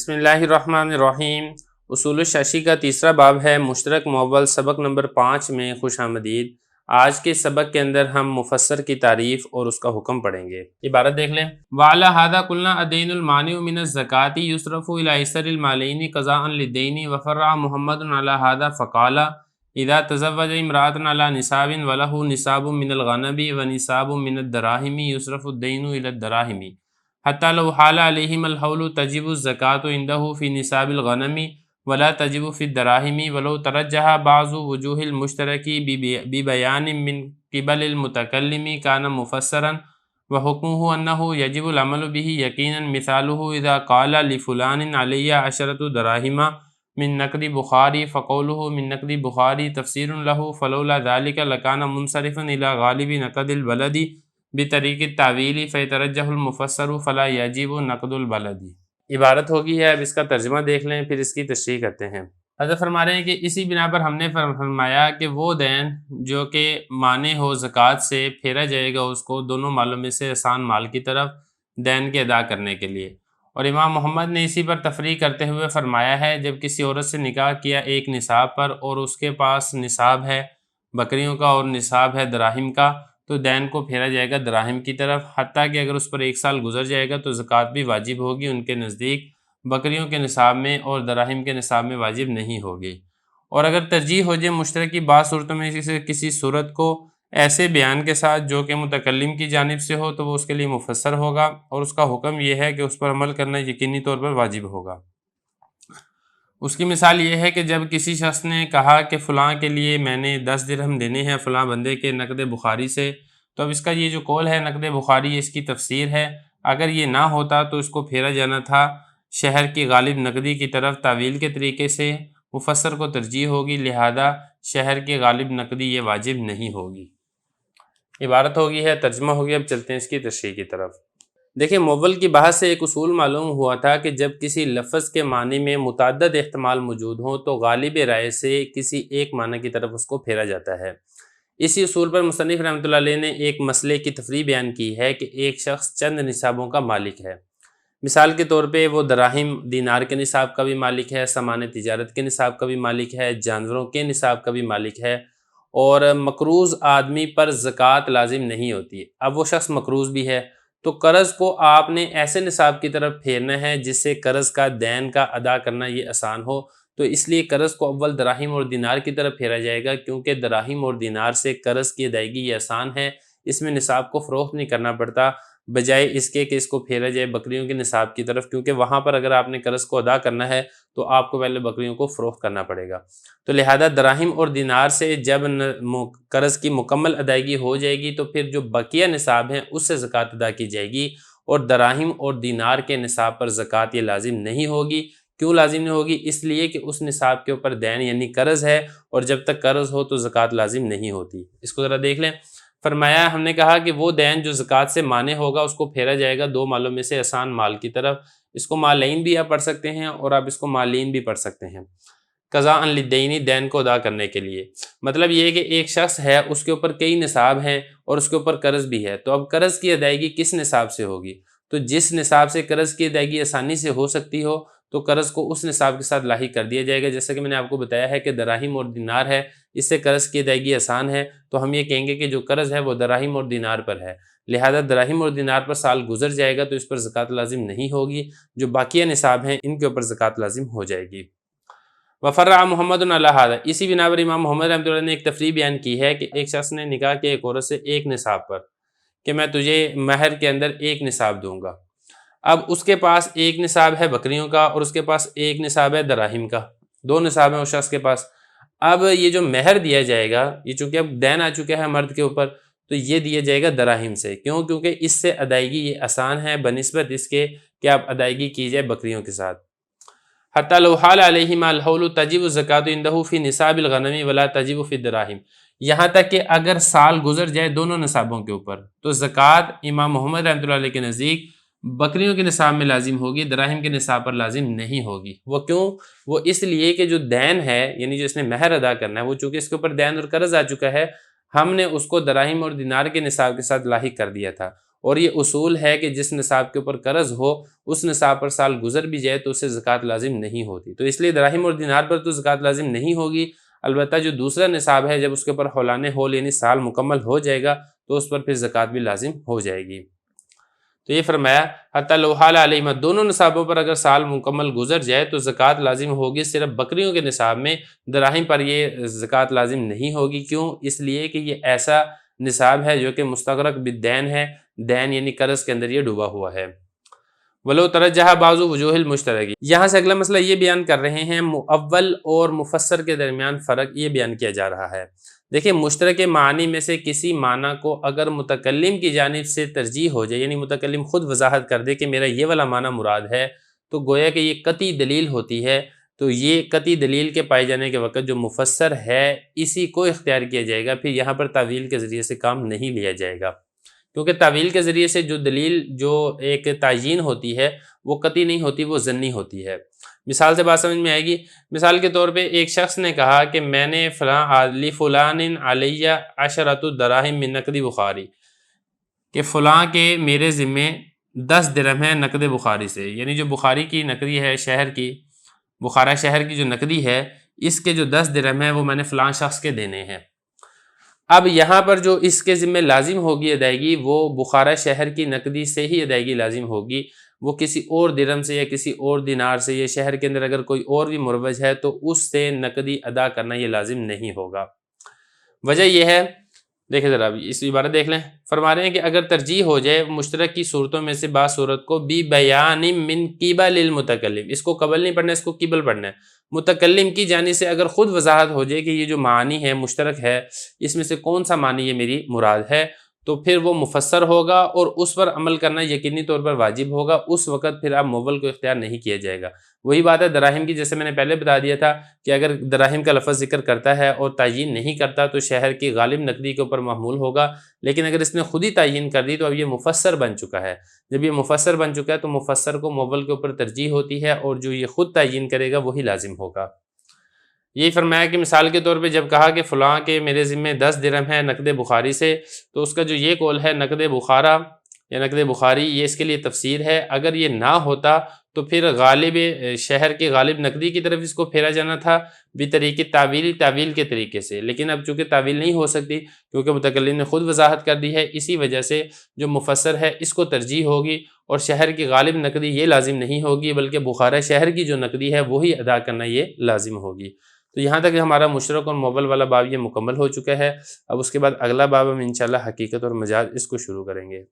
بسم اللہ الرحمن الرحیم۔ اصول الشاشی کا تیسرا باب ہے مشترک معول، سبق نمبر 5 میں خوش آمدید۔ آج کے سبق کے اندر ہم مفسر کی تعریف اور اس کا حکم پڑھیں گے۔ عبارت دیکھ لیں۔ وَعَلَى هَذَا قُلْنَا الدَّيْنُ الْمَانِعُ مِنَ الزَّكَاةِ يُصْرَفُ إِلَى أَيْسَرِ الْمَالَيْنِ قَضَاءً لِلدَّيْنِ وَفَرَّعَ مُحَمَّدٌ عَلَى هَذَا فَقَالَ إِذَا تَزَوَّجَ امْرَأَةً عَلَى نِصَابٍ وَلَهُ نِصَابٌ مِنَ الْغَنَمِ وَنِصَابٌ مِنَ الدَّرَاهِمِ يُصْرَفُ الدَّيْنُ إِلَى الدَّرَاهِمِ حتى لو حال عليهم الحول تجب الزكاة عنده في نصاب الغنم ولا تجب في الدراهم ولو ترجح بعض وجوه المشترك ببيان من قبل المتكلم كان مفسرا وحكمه أنه يجب العمل به يقينا مثاله إذا قال لفلان علي 10 دراهم من نقد بخاري فقوله من نقد بخاري تفسير له فلولا ذلك لكان منصرفا إلى غالب نقد البلد بطریق التعویل فیترجح المفسر فلا یجب نقد البلد۔ عبارت ہوگی ہے، اب اس کا ترجمہ دیکھ لیں پھر اس کی تشریح کرتے ہیں۔ حضرت فرما رہے ہیں کہ اسی بنا پر ہم نے فرمایا کہ وہ دین جو کہ مانع ہو زکوٰۃ سے، پھیرا جائے گا اس کو دونوں مالوں میں سے آسان مال کی طرف دین کے ادا کرنے کے لیے۔ اور امام محمد نے اسی پر تفریح کرتے ہوئے فرمایا ہے، جب کسی عورت سے نکاح کیا ایک نصاب پر اور اس کے پاس نصاب ہے بکریوں کا اور نصاب ہے دراہم کا، تو دین کو پھیرا جائے گا دراہم کی طرف، حتیٰ کہ اگر اس پر 1 سال گزر جائے گا تو زکوٰۃ بھی واجب ہوگی ان کے نزدیک، بکریوں کے نصاب میں اور دراہم کے نصاب میں واجب نہیں ہوگی۔ اور اگر ترجیح ہو جائے مشترک کی بعض صورتوں میں سے کسی صورت کو ایسے بیان کے ساتھ جو کہ متکلم کی جانب سے ہو، تو وہ اس کے لیے مفسر ہوگا، اور اس کا حکم یہ ہے کہ اس پر عمل کرنا یقینی طور پر واجب ہوگا۔ اس کی مثال یہ ہے کہ جب کسی شخص نے کہا کہ فلاں کے لیے میں نے 10 درہم دینے ہیں فلاں بندے کے نقد بخاری سے، تو اب اس کا یہ جو قول ہے نقد بخاری، اس کی تفسیر ہے۔ اگر یہ نہ ہوتا تو اس کو پھیرا جانا تھا شہر کی غالب نقدی کی طرف تعویل کے طریقے سے، مفسر کو ترجیح ہوگی، لہذا شہر کی غالب نقدی یہ واجب نہیں ہوگی۔ عبارت ہوگی ہے، ترجمہ ہوگی، اب چلتے ہیں اس کی تشریح کی طرف۔ دیکھیں، معول کی بحث سے ایک اصول معلوم ہوا تھا کہ جب کسی لفظ کے معنی میں متعدد احتمال موجود ہوں تو غالب رائے سے کسی ایک معنی کی طرف اس کو پھیرا جاتا ہے۔ اسی اصول پر مصنف رحمۃ اللہ علیہ نے ایک مسئلے کی تفریح بیان کی ہے کہ ایک شخص چند نصابوں کا مالک ہے۔ مثال کے طور پہ وہ دراہم دینار کے نصاب کا بھی مالک ہے، سامان تجارت کے نصاب کا بھی مالک ہے، جانوروں کے نصاب کا بھی مالک ہے، اور مقروض آدمی پر زکوٰۃ لازم نہیں ہوتی۔ اب وہ شخص مقروض بھی ہے، تو قرض کو آپ نے ایسے نصاب کی طرف پھیرنا ہے جس سے قرض کا دین کا ادا کرنا یہ آسان ہو، تو اس لیے قرض کو اول دراہم اور دینار کی طرف پھیرا جائے گا، کیونکہ دراہم اور دینار سے قرض کی ادائیگی یہ آسان ہے، اس میں نصاب کو فروخت نہیں کرنا پڑتا، بجائے اس کے کہ اس کو پھیرا جائے بکریوں کے نصاب کی طرف، کیونکہ وہاں پر اگر آپ نے قرض کو ادا کرنا ہے تو آپ کو پہلے بکریوں کو فروخت کرنا پڑے گا۔ تو لہذا دراہم اور دینار سے جب قرض کی مکمل ادائیگی ہو جائے گی تو پھر جو بقیہ نصاب ہیں اس سے زکوٰۃ ادا کی جائے گی، اور دراہم اور دینار کے نصاب پر زکوٰۃ یہ لازم نہیں ہوگی۔ کیوں لازم نہیں ہوگی؟ اس لیے کہ اس نصاب کے اوپر دین یعنی قرض ہے، اور جب تک قرض ہو تو زکوٰۃ لازم نہیں ہوتی۔ اس کو ذرا دیکھ لیں۔ فرمایا، ہم نے کہا کہ وہ دین جو زکوٰۃ سے مانع ہوگا اس کو پھیرا جائے گا 2 مالوں میں سے آسان مال کی طرف۔ اس کو مالین بھی آپ پڑھ سکتے ہیں اور آپ اس کو مالین بھی پڑھ سکتے ہیں۔ قضاء للدین، دین کو ادا کرنے کے لیے، مطلب یہ ہے کہ ایک شخص ہے، اس کے اوپر کئی نصاب ہیں اور اس کے اوپر قرض بھی ہے، تو اب قرض کی ادائیگی کس نصاب سے ہوگی؟ تو جس نصاب سے قرض کی ادائیگی آسانی سے ہو سکتی ہو تو قرض کو اس نصاب کے ساتھ لاحق کر دیا جائے گا۔ جیسا کہ میں نے آپ کو بتایا ہے کہ دراہم اور دینار ہے، اس سے قرض کی ادائیگی آسان ہے، تو ہم یہ کہیں گے کہ جو قرض ہے وہ دراہم اور دینار پر ہے، لہذا دراہم اور دینار پر سال گزر جائے گا تو اس پر زکوٰۃ لازم نہیں ہوگی، جو باقیہ نصاب ہیں ان کے اوپر زکوٰۃ لازم ہو جائے گی۔ وفرع محمد علی ھذا، اسی بنا پر امام محمد رحمۃ اللہ نے ایک تفریح بیان کی ہے کہ ایک شخص نے نکاح کیا ایک عورت سے ایک نصاب پر کہ میں تجھے مہر کے اندر 1 نصاب دوں گا۔ اب اس کے پاس 1 نصاب ہے بکریوں کا اور اس کے پاس 1 نصاب ہے دراہم کا، 2 نصاب ہیں اس شخص کے پاس۔ اب یہ جو مہر دیا جائے گا، یہ چونکہ اب دین آ چکا ہے مرد کے اوپر، تو یہ دیا جائے گا دراہم سے۔ کیوں؟ کیونکہ اس سے ادائیگی یہ آسان ہے بنسبت اس کے کہ آپ ادائیگی کی جائے بکریوں کے ساتھ۔ حتی لو حال علیہما الحول تجب الزکاۃ عنہ فی نصاب الغنم ولا تجب فی الدراہم، یہاں تک کہ اگر سال گزر جائے دونوں نصابوں کے اوپر تو زکوٰۃ امام محمد رحمۃ اللہ علیہ کے نزدیک بکریوں کے نصاب میں لازم ہوگی، دراہم کے نصاب پر لازم نہیں ہوگی۔ وہ کیوں؟ وہ اس لیے کہ جو دین ہے یعنی جو اس نے مہر ادا کرنا ہے، وہ چونکہ اس کے اوپر دین اور قرض آ چکا ہے، ہم نے اس کو دراہم اور دینار کے نصاب کے ساتھ لاحق کر دیا تھا، اور یہ اصول ہے کہ جس نصاب کے اوپر قرض ہو اس نصاب پر سال گزر بھی جائے تو اسے زکوٰۃ لازم نہیں ہوتی، تو اس لیے دراہم اور دینار پر تو زکوٰۃ لازم نہیں ہوگی، البتہ جو دوسرا نصاب ہے جب اس کے اوپر حولان حول یعنی سال مکمل ہو جائے گا تو اس پر پھر زکوٰۃ بھی لازم ہو جائے گی۔ تو یہ فرمایا حتی لو حال علیہما، دونوں نصابوں پر اگر سال مکمل گزر جائے تو زکوٰۃ لازم ہوگی، صرف بکریوں کے نصاب میں دراہم پر یہ زکوٰۃ لازم نہیں ہوگی۔ کیوں؟ اس لیے کہ یہ ایسا نصاب ہے جو کہ مستغرق بالدین ہے، دین یعنی قرض کے اندر یہ ڈوبا ہوا ہے۔ ولو ترجح بعض وجوہ المشترک، یہاں سے اگلا مسئلہ یہ بیان کر رہے ہیں، مؤول اور مفسر کے درمیان فرق یہ بیان کیا جا رہا ہے۔ دیکھیں مشترک معنی میں سے کسی معنی کو اگر متکلم کی جانب سے ترجیح ہو جائے، یعنی متکلم خود وضاحت کر دے کہ میرا یہ والا معنی مراد ہے، تو گویا کہ یہ قطعی دلیل ہوتی ہے، تو یہ قطعی دلیل کے پائے جانے کے وقت جو مفسر ہے اسی کو اختیار کیا جائے گا، پھر یہاں پر تعویل کے ذریعے سے کام نہیں لیا جائے گا، کیونکہ تعویل کے ذریعے سے جو دلیل جو ایک تعیین ہوتی ہے وہ قطعی نہیں ہوتی، وہ ظنی ہوتی ہے۔ مثال سے بات سمجھ میں آئے گی۔ مثال کے طور پہ ایک شخص نے کہا کہ میں نے فلان علیہ عشرۃ الدراہم من نقد بخاری، کہ فلاں کے میرے ذمے 10 درہم ہے نقد بخاری سے، یعنی جو بخاری کی نقدی ہے شہر کی، بخارا شہر کی جو نقدی ہے اس کے جو 10 درہم ہے وہ میں نے فلاں شخص کے دینے ہیں۔ اب یہاں پر جو اس کے ذمہ لازم ہوگی ادائیگی وہ بخارا شہر کی نقدی سے ہی ادائیگی لازم ہوگی، وہ کسی اور درہم سے یا کسی اور دینار سے، یا شہر کے اندر اگر کوئی اور بھی مروج ہے تو اس سے نقدی ادا کرنا یہ لازم نہیں ہوگا۔ وجہ یہ ہے، دیکھیں ذرا ابھی اس عبارت دیکھ لیں، فرما رہے ہیں کہ اگر ترجیح ہو جائے مشترک کی صورتوں میں سے بعض صورت کو بی بیان من قبل المتکلم، اس کو قبل نہیں پڑھنا، اس کو قبل پڑھنا ہے، متکلم کی جانب سے اگر خود وضاحت ہو جائے کہ یہ جو معنی ہے مشترک ہے اس میں سے کون سا معنی یہ میری مراد ہے، تو پھر وہ مفسر ہوگا اور اس پر عمل کرنا یقینی طور پر واجب ہوگا، اس وقت پھر آپ مول کو اختیار نہیں کیا جائے گا۔ وہی بات ہے دراہم کی، جیسے میں نے پہلے بتا دیا تھا کہ اگر دراہم کا لفظ ذکر کرتا ہے اور تعیین نہیں کرتا تو شہر کی غالب نقدی کے اوپر محمول ہوگا، لیکن اگر اس نے خود ہی تعیین کر دی تو اب یہ مفسر بن چکا ہے۔ جب یہ مفسر بن چکا ہے تو مفسر کو مول کے اوپر ترجیح ہوتی ہے اور جو یہ خود تعیین کرے گا وہی لازم ہوگا۔ یہی فرمایا کہ مثال کے طور پہ جب کہا کہ فلاں کے میرے ذمے 10 درہم ہے نقد بخاری سے، تو اس کا جو یہ قول ہے نقد بخارا یا نقد بخاری، یہ اس کے لیے تفسیر ہے۔ اگر یہ نہ ہوتا تو پھر غالب شہر کے غالب نقدی کی طرف اس کو پھیرا جانا تھا بطریق تعویل کے طریقے سے، لیکن اب چونکہ تعویل نہیں ہو سکتی کیونکہ متکلم نے خود وضاحت کر دی ہے، اسی وجہ سے جو مفسر ہے اس کو ترجیح ہوگی اور شہر کی غالب نقدی یہ لازم نہیں ہوگی، بلکہ بخارا شہر کی جو نقدی ہے وہی ادا کرنا یہ لازم ہوگی۔ تو یہاں تک ہمارا مشترک اور موول والا باب یہ مکمل ہو چکا ہے۔ اب اس کے بعد اگلا باب ہم انشاءاللہ حقیقت اور مجاز اس کو شروع کریں گے۔